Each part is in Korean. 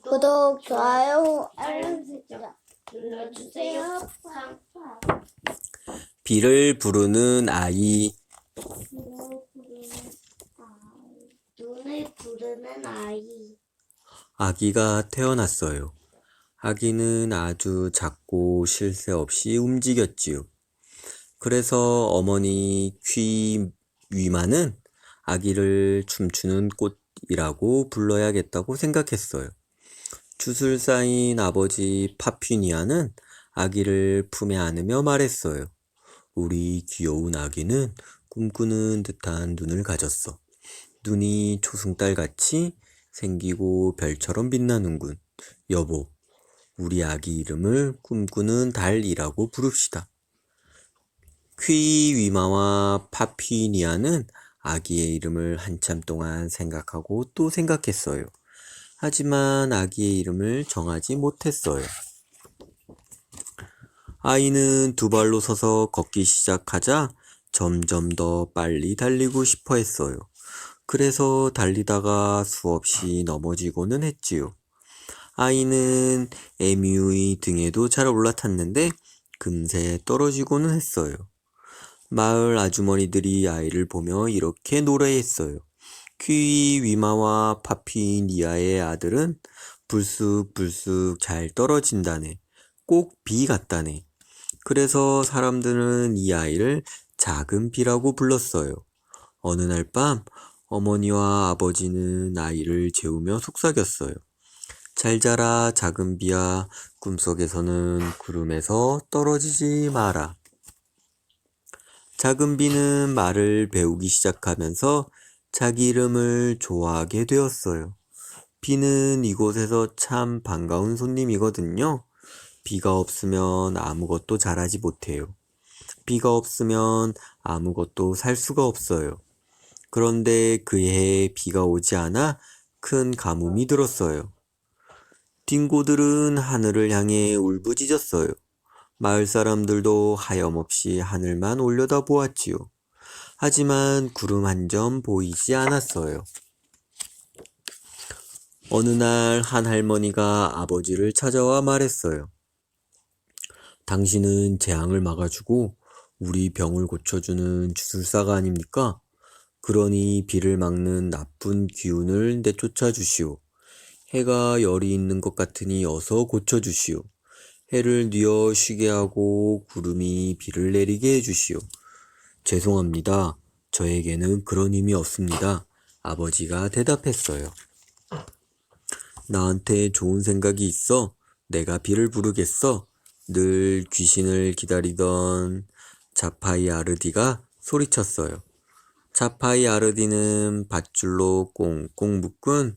구독, 좋아요, 알람 설정 눌러주세요. 비를 부르는 아이. 눈을 부르는 아이. 아기가 태어났어요. 아기는 아주 작고 쉴 새 없이 움직였지요. 그래서 어머니 퀴위마는 아기를 춤추는 꽃이라고 불러야겠다고 생각했어요. 주술사인 아버지 파피니아는 아기를 품에 안으며 말했어요. 우리 귀여운 아기는 꿈꾸는 듯한 눈을 가졌어. 눈이 초승달같이 생기고 별처럼 빛나는군. 여보, 우리 아기 이름을 꿈꾸는 달이라고 부릅시다. 퀴위마와 파피니아는 아기의 이름을 한참 동안 생각하고 또 생각했어요. 하지만 아기의 이름을 정하지 못했어요. 아이는 두 발로 서서 걷기 시작하자 점점 더 빨리 달리고 싶어 했어요. 그래서 달리다가 수없이 넘어지고는 했지요. 아이는 에뮤의 등에도 잘 올라탔는데 금세 떨어지고는 했어요. 마을 아주머니들이 아이를 보며 이렇게 노래했어요. 퀴위마와 파피니아의 아들은 불쑥불쑥 잘 떨어진다네. 꼭 비 같다네. 그래서 사람들은 이 아이를 작은 비라고 불렀어요. 어느 날 밤 어머니와 아버지는 아이를 재우며 속삭였어요. 잘 자라 작은 비야, 꿈속에서는 구름에서 떨어지지 마라. 작은 비는 말을 배우기 시작하면서 자기 이름을 좋아하게 되었어요. 비는 이곳에서 참 반가운 손님이거든요. 비가 없으면 아무것도 자라지 못해요. 비가 없으면 아무것도 살 수가 없어요. 그런데 그해 비가 오지 않아 큰 가뭄이 들었어요. 딩고들은 하늘을 향해 울부짖었어요. 마을 사람들도 하염없이 하늘만 올려다보았지요. 하지만 구름 한 점 보이지 않았어요. 어느 날 한 할머니가 아버지를 찾아와 말했어요. 당신은 재앙을 막아주고 우리 병을 고쳐주는 주술사가 아닙니까? 그러니 비를 막는 나쁜 기운을 내쫓아 주시오. 해가 열이 있는 것 같으니 어서 고쳐주시오. 해를 뉘어 쉬게 하고 구름이 비를 내리게 해주시오. 죄송합니다. 저에게는 그런 힘이 없습니다. 아버지가 대답했어요. 나한테 좋은 생각이 있어. 내가 비를 부르겠어. 늘 귀신을 기다리던 자파이 아르디가 소리쳤어요. 자파이 아르디는 밧줄로 꽁꽁 묶은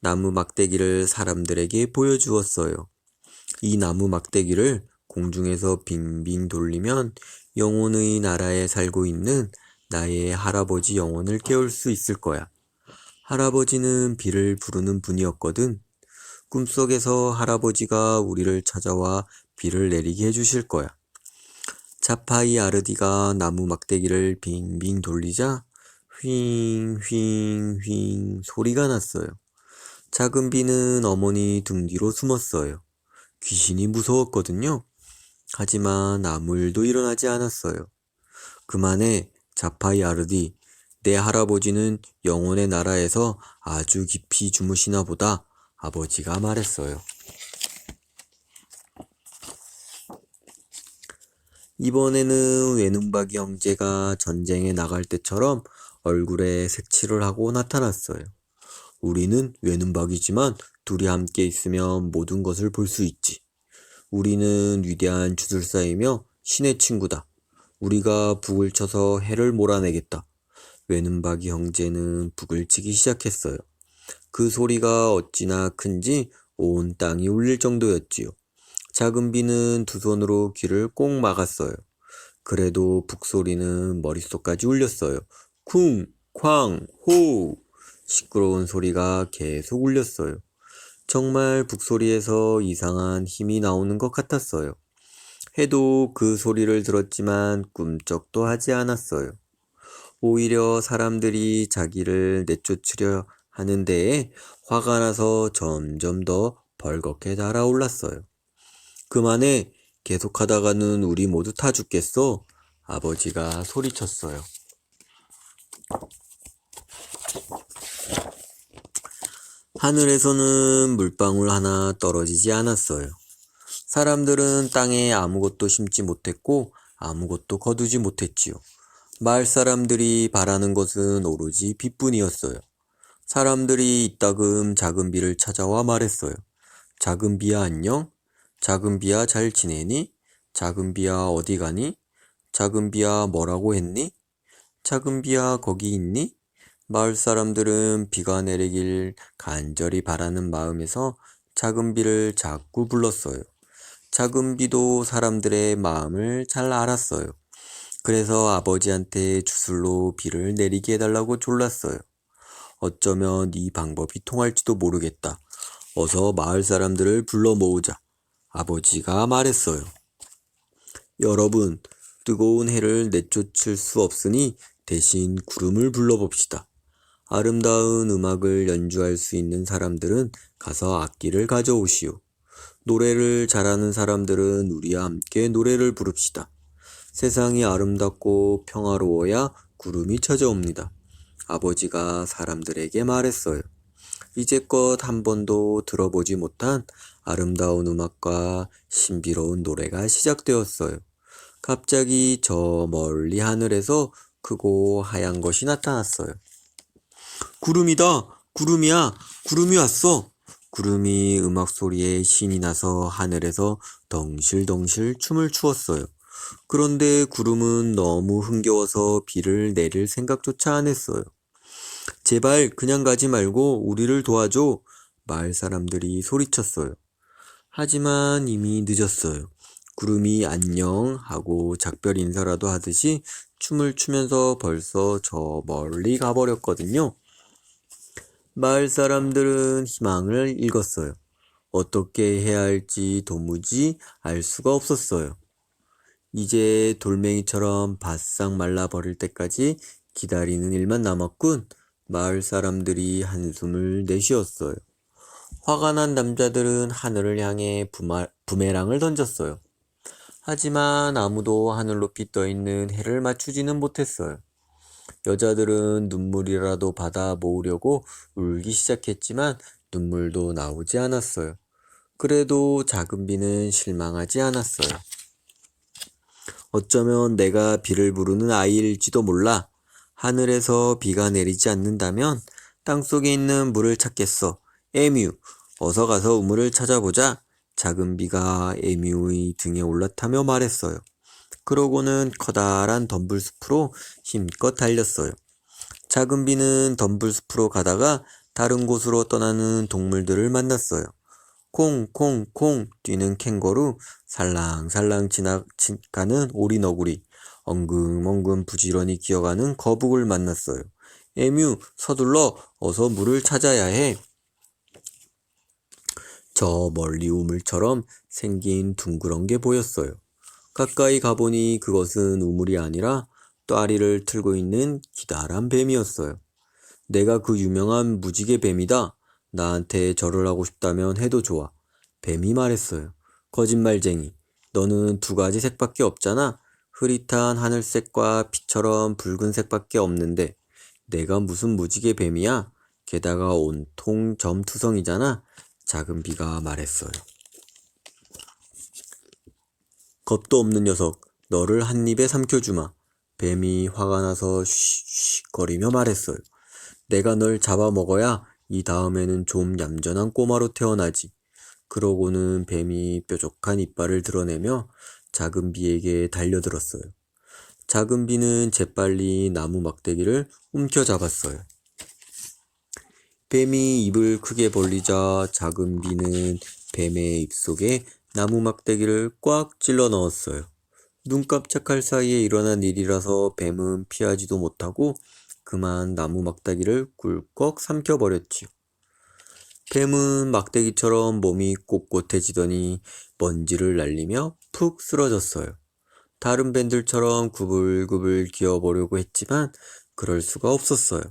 나무 막대기를 사람들에게 보여주었어요. 이 나무 막대기를 공중에서 빙빙 돌리면 영혼의 나라에 살고 있는 나의 할아버지 영혼을 깨울 수 있을 거야. 할아버지는 비를 부르는 분이었거든. 꿈속에서 할아버지가 우리를 찾아와 비를 내리게 해주실 거야. 자파이 아르디가 나무 막대기를 빙빙 돌리자 휘잉 휘잉 휘잉 소리가 났어요. 작은 비는 어머니 등 뒤로 숨었어요. 귀신이 무서웠거든요. 하지만 아무 일도 일어나지 않았어요. 그만해, 자파이 아르디. 내 할아버지는 영혼의 나라에서 아주 깊이 주무시나 보다. 아버지가 말했어요. 이번에는 외눈박이 형제가 전쟁에 나갈 때처럼 얼굴에 색칠을 하고 나타났어요. 우리는 외눈박이지만 둘이 함께 있으면 모든 것을 볼 수 있지. 우리는 위대한 주술사이며 신의 친구다. 우리가 북을 쳐서 해를 몰아내겠다. 외눈박이 형제는 북을 치기 시작했어요. 그 소리가 어찌나 큰지 온 땅이 울릴 정도였지요. 작은 비는 두 손으로 귀를 꼭 막았어요. 그래도 북소리는 머릿속까지 울렸어요. 쿵, 쾅, 호! 시끄러운 소리가 계속 울렸어요. 정말 북소리에서 이상한 힘이 나오는 것 같았어요. 해도 그 소리를 들었지만 꿈쩍도 하지 않았어요. 오히려 사람들이 자기를 내쫓으려 하는 데에 화가 나서 점점 더 벌겋게 달아올랐어요. 그만해. 계속하다가는 우리 모두 타 죽겠어. 아버지가 소리쳤어요. 하늘에서는 물방울 하나 떨어지지 않았어요. 사람들은 땅에 아무것도 심지 못했고 아무것도 거두지 못했지요. 마을 사람들이 바라는 것은 오로지 비뿐이었어요. 사람들이 이따금 작은 비를 찾아와 말했어요. 작은 비야 안녕? 작은 비야 잘 지내니? 작은 비야 어디 가니? 작은 비야 뭐라고 했니? 작은 비야 거기 있니? 마을 사람들은 비가 내리길 간절히 바라는 마음에서 작은 비를 자꾸 불렀어요. 작은 비도 사람들의 마음을 잘 알았어요. 그래서 아버지한테 주술로 비를 내리게 해달라고 졸랐어요. 어쩌면 이 방법이 통할지도 모르겠다. 어서 마을 사람들을 불러 모으자. 아버지가 말했어요. 여러분, 뜨거운 해를 내쫓을 수 없으니 대신 구름을 불러봅시다. 아름다운 음악을 연주할 수 있는 사람들은 가서 악기를 가져오시오. 노래를 잘하는 사람들은 우리와 함께 노래를 부릅시다. 세상이 아름답고 평화로워야 구름이 찾아옵니다. 아버지가 사람들에게 말했어요. 이제껏 한 번도 들어보지 못한 아름다운 음악과 신비로운 노래가 시작되었어요. 갑자기 저 멀리 하늘에서 크고 하얀 것이 나타났어요. 구름이다! 구름이야! 구름이 왔어! 구름이 음악 소리에 신이 나서 하늘에서 덩실덩실 춤을 추었어요. 그런데 구름은 너무 흥겨워서 비를 내릴 생각조차 안 했어요. 제발 그냥 가지 말고 우리를 도와줘. 마을 사람들이 소리쳤어요. 하지만 이미 늦었어요. 구름이 안녕 하고 작별 인사라도 하듯이 춤을 추면서 벌써 저 멀리 가버렸거든요. 마을 사람들은 희망을 읽었어요. 어떻게 해야 할지 도무지 알 수가 없었어요. 이제 돌멩이처럼 바싹 말라버릴 때까지 기다리는 일만 남았군. 마을 사람들이 한숨을 내쉬었어요. 화가 난 남자들은 하늘을 향해 부메랑을 던졌어요. 하지만 아무도 하늘 높이 떠있는 해를 맞추지는 못했어요. 여자들은 눈물이라도 받아 모으려고 울기 시작했지만 눈물도 나오지 않았어요. 그래도 작은 비는 실망하지 않았어요. 어쩌면 내가 비를 부르는 아이일지도 몰라. 하늘에서 비가 내리지 않는다면 땅속에 있는 물을 찾겠어. 에뮤, 어서 가서 우물을 찾아보자. 작은 비가 에뮤의 등에 올라타며 말했어요. 그러고는 커다란 덤불숲으로 힘껏 달렸어요. 작은 비는 덤불숲으로 가다가 다른 곳으로 떠나는 동물들을 만났어요. 콩콩콩 뛰는 캥거루, 살랑살랑 지나가는 오리너구리, 엉금엉금 부지런히 기어가는 거북을 만났어요. 에뮤, 서둘러, 어서 물을 찾아야 해. 저 멀리 우물처럼 생긴 둥그런 게 보였어요. 가까이 가보니 그것은 우물이 아니라 또아리를 틀고 있는 기다란 뱀이었어요. 내가 그 유명한 무지개 뱀이다. 나한테 절을 하고 싶다면 해도 좋아. 뱀이 말했어요. 거짓말쟁이. 너는 두 가지 색밖에 없잖아. 흐릿한 하늘색과 피처럼 붉은색밖에 없는데 내가 무슨 무지개 뱀이야? 게다가 온통 점투성이잖아. 작은 비가 말했어요. 겁도 없는 녀석. 너를 한 입에 삼켜주마. 뱀이 화가 나서 쉬쉬 거리며 말했어요. 내가 널 잡아먹어야 이 다음에는 좀 얌전한 꼬마로 태어나지. 그러고는 뱀이 뾰족한 이빨을 드러내며 작은 비에게 달려들었어요. 작은 비는 재빨리 나무 막대기를 움켜잡았어요. 뱀이 입을 크게 벌리자 작은 비는 뱀의 입속에 나무 막대기를 꽉 찔러 넣었어요. 눈 깜짝할 사이에 일어난 일이라서 뱀은 피하지도 못하고 그만 나무 막대기를 꿀꺽 삼켜버렸지요. 뱀은 막대기처럼 몸이 꼿꼿해지더니 먼지를 날리며 푹 쓰러졌어요. 다른 뱀들처럼 구불구불 기어보려고 했지만 그럴 수가 없었어요.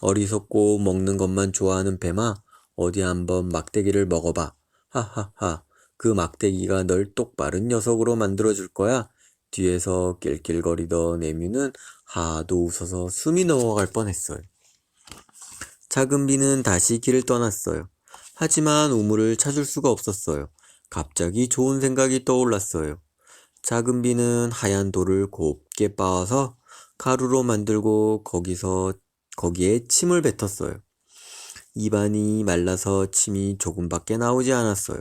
어리석고 먹는 것만 좋아하는 뱀아, 어디 한번 막대기를 먹어봐. 하하하. 그 막대기가 널 똑바른 녀석으로 만들어줄 거야. 뒤에서 낄낄거리던 에뮤는 하도 웃어서 숨이 넘어갈 뻔했어요. 작은 비는 다시 길을 떠났어요. 하지만 우물을 찾을 수가 없었어요. 갑자기 좋은 생각이 떠올랐어요. 작은 비는 하얀 돌을 곱게 빻아서 가루로 만들고 거기에 침을 뱉었어요. 입안이 말라서 침이 조금밖에 나오지 않았어요.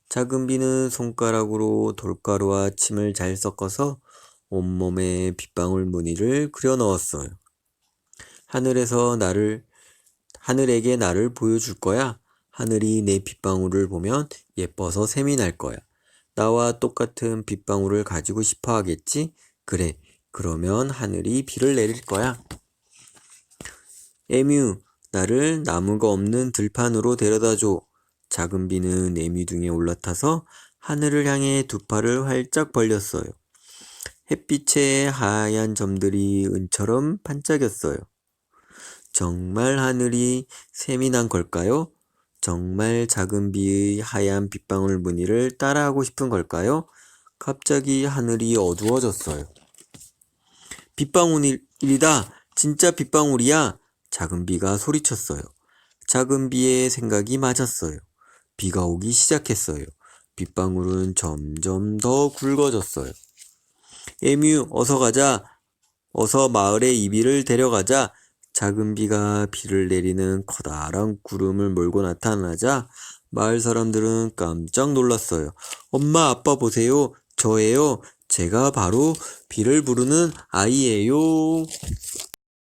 작은 비는 손가락으로 돌가루와 침을 잘 섞어서 온몸에 빗방울 무늬를 그려 넣었어요. 하늘에게 나를 보여줄 거야. 하늘이 내 빗방울을 보면 예뻐서 샘이 날 거야. 나와 똑같은 빗방울을 가지고 싶어 하겠지? 그래, 그러면 하늘이 비를 내릴 거야. 에뮤, 나를 나무가 없는 들판으로 데려다 줘. 작은 비는 에뮤 등에 올라타서 하늘을 향해 두 팔을 활짝 벌렸어요. 햇빛에 하얀 점들이 은처럼 반짝였어요. 정말 하늘이 샘이 난 걸까요? 정말 작은 비의 하얀 빗방울 무늬를 따라하고 싶은 걸까요? 갑자기 하늘이 어두워졌어요. 빗방울이다! 진짜 빗방울이야! 작은 비가 소리쳤어요. 작은 비의 생각이 맞았어요. 비가 오기 시작했어요. 빗방울은 점점 더 굵어졌어요. 에뮤, 어서 가자. 어서 마을에 이비를 데려가자. 작은 비가 비를 내리는 커다란 구름을 몰고 나타나자 마을 사람들은 깜짝 놀랐어요. 엄마, 아빠 보세요. 저예요. 제가 바로 비를 부르는 아이예요.